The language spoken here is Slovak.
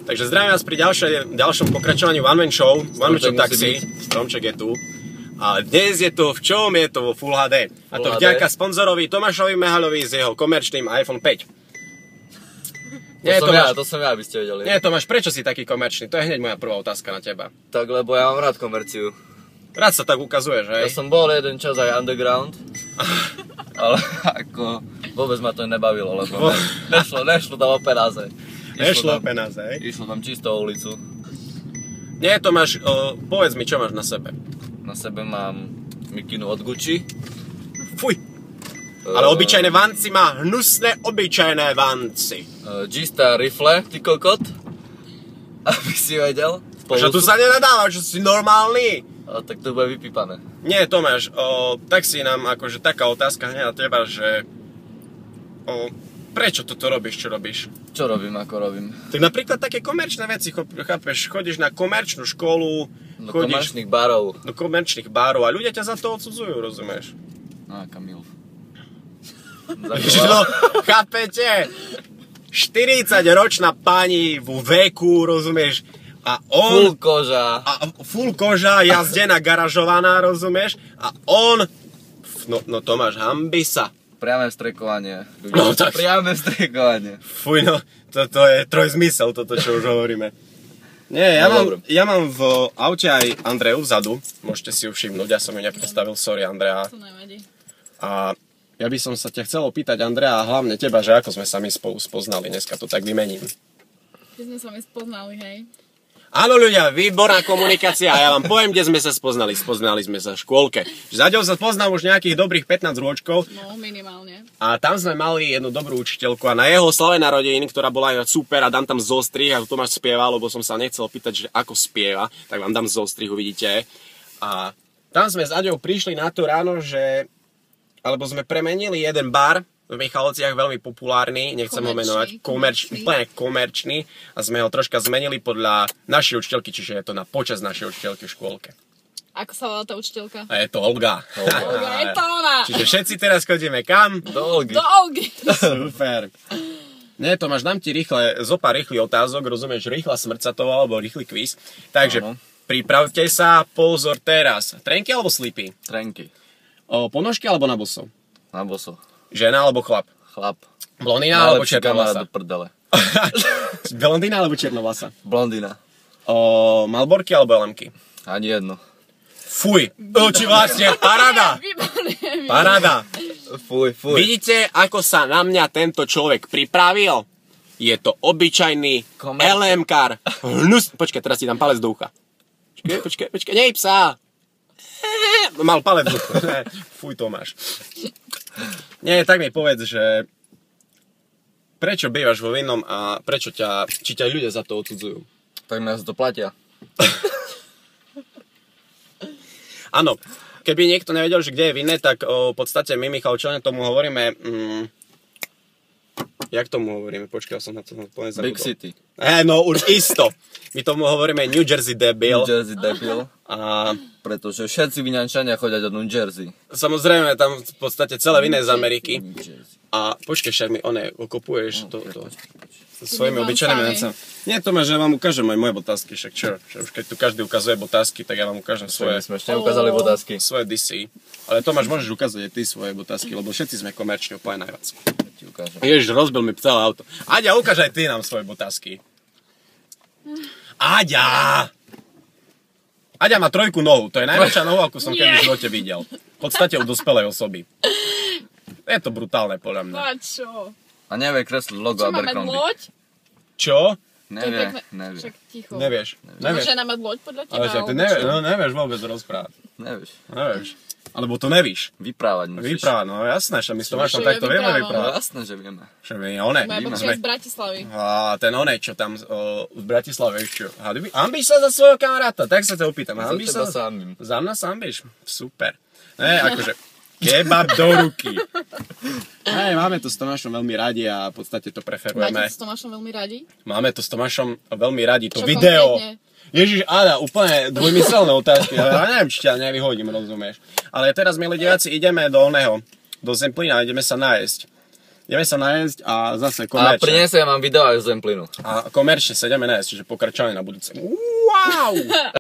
Takže zdravím vás pri ďalšom pokračovaní One Man Show, One Man Show Taxi. Stromček je tu. A dnes je to, v čom je to vo Full HD. A to vďaka sponzorovi Tomášovi Mehaľovi s jeho komerčným iPhone 5. To som ja, aby ste vedeli. Nie, Tomáš, prečo si taký komerčný? To je hneď moja prvá otázka na teba. Tak, lebo ja mám rád komerciu. Rád sa tak ukazuješ, hej? Ja som bol jeden čas aj underground, ale ako vôbec ma to nebavilo, lebo nešlo tam o penáze. Nešlo o penáze, hej? Išlo tam čisto o ulicu. Nie, Tomáš, povedz mi, čo máš na sebe. Na sebe mám mikinu od Gucci. Fuj! Ale obyčajné vanci má hnusné obyčajné vanci. G-Star rifle, ty kokot. Aby si vedel. Že tu sa nenadáva, že si normálny. Tak to bude vypípané. Nie, Tomáš, tak si nám akože taká otázka hneď na teba, že prečo toto robíš, čo robíš? Čo robím, ako robím? Tak napríklad také komerčné veci, chápeš, chodíš na komerčnú školu, do komerčných barov. Do komerčných barov a ľudia ťa za to odsudzujú, rozumieš? No, aká milf. No, chápete? 40-ročná pani vo veku, rozumieš? A on... Full koža, jazdená, garažovaná, rozumieš? A on... No Tomáš, hanbi sa. Priame vstrekovanie. No tak... Priame vstrekovanie. Fuj, no, to je trojzmysel, toto, čo už hovoríme. Nie, ja mám v aute aj Andreju vzadu. Môžete si ju všimnúť, ja som ju nepredstavil, sorry Andrea. To nevadí. A ja by som sa ťa chcel opýtať, Andrea, a hlavne teba, že ako sme sa my spolu spoznali, dneska to tak vymením. Keď sme sa my spoznali, hej? Áno ľudia, výborná komunikácia a ja vám poviem, kde sme sa spoznali. Spoznali sme sa v škôlke. Zatiaľ sa poznám už nejakých dobrých 15 rôčkov. No, minimálne. A tam sme mali jednu dobrú učiteľku a na jeho slave narodeniny, ktorá bola aj super a dám tam zostrih a Tomáš spieval, lebo som sa nechcel pýtať, že ako spieva, tak vám dám zostrih, uvidíte. A tam sme s Aďou prišli na to ráno, že alebo sme premenili jeden bar v Michalovciach, veľmi populárny, nechcem ho menovať, úplne komerčný a sme ho troška zmenili podľa našej učiteľky, čiže je to na počas našej učiteľky v škôlke. Ako sa volá tá učiteľka? A je to Olga. Olga, je to ona! Čiže všetci teraz chodíme kam? Do Olgy. Do Olgy. Super. Nie, Tomáš, dám ti zopár rýchlych otázok, rozumieš, rýchla smrť sa to alebo rýchly kvíz. Takže pripravte sa, pozor teraz. Trenky alebo slipy? Trenky. Ponožky alebo na boso? Na boso. Žena alebo chlap? Chlap. Blondína alebo černovlasa? Do prdele. Blondína alebo černovlasa? Blondína. Malborky alebo LMky? Ani jedno. Fuj, či vlastne, paráda. Paráda. Fuj. Vidíte, ako sa na mňa tento človek pripravil? Je to obyčajný LM-kár. Počkaj, teraz ti dám palec do ucha. Počkaj, nej psa. Mal palec do ucha. Fuj, Tomáš. Nie, tak mi povedz, že prečo bývaš vo Vinnom a či ťa ľudia za to odsudzujú? Tak mňa za to platia. Áno, keby niekto nevedel, že kde je Vinné, tak v podstate my Michalčania tomu hovoríme... jak tomu hovoríme? Počkaj, som na to úplne zabudol. Big City. No, už isto. My tomu hovoríme New Jersey debil. New Jersey debil. Pretože všetci Viňančania chodia do New Jersey. Samozrejme, tam v podstate celé Vinné z Ameriky. A počkaj, však mi okopuješ to svojimi obyčajnými vecami. Nie, Tomáš, že vám ukážem aj moje botázky, však čo? Už keď tu každý ukazuje botázky, tak ja vám ukážem svoje. My sme ešte neukázali botázky. Svoje DC. Ale Tomáš, môžeš ukázať aj ty svoje botázky, lebo všetci sme komerčne úplne najviac. Ježiš, rozbil mi celé auto. Aďa, ukáž aj ty nám svoje botázky. Aďa! Aďa má 3 nohu, to je najväčšia nohu, akú som kedy v živote videl. V podstate u dospelej osoby. Je to brutálne, podľa mňa. No a čo? A nevie kresliť logo Abercrombie. Čo, máme loď? Čo? Nevie. Však ticho. Nevieš. Môže nám mať loď podľa teba? Ale však ty nevieš vôbec rozprávať. Nevieš. Alebo to nevíš. Vyprávať musíš. Vyprávať, no jasné, že my s Tomášom takto vieme vyprávať. No jasné, že vieme. Že my oné. Moja babka je z Bratislavy. A ten oné, čo tam v Bratislave, čo? Hanbíš sa za svojho kamaráta? Tak sa ťa opýtam. Hanbíš sa za mňa? Za mňa sa hanbíš? Super. Ne, akože kebab do ruky. Hej, máme to s Tomášom veľmi radi a v podstate to preferujeme. Máte to s Tomášom veľmi radi? Máme to s Tomášom veľmi radi, to čo video. Konkrétne? Ježiš, Áda, úplne dvojmyselné otázky, ja neviem, či ťa nevyhodím, rozumieš. Ale teraz, milí diváci, ideme do Zemplína, ideme sa nájsť. ideme sa najesť a zase A komerčne. prinesiem vám video aj z Zemplínu. A komerčne sa ideme najesť, čiže pokračovanie na budúce. Wow!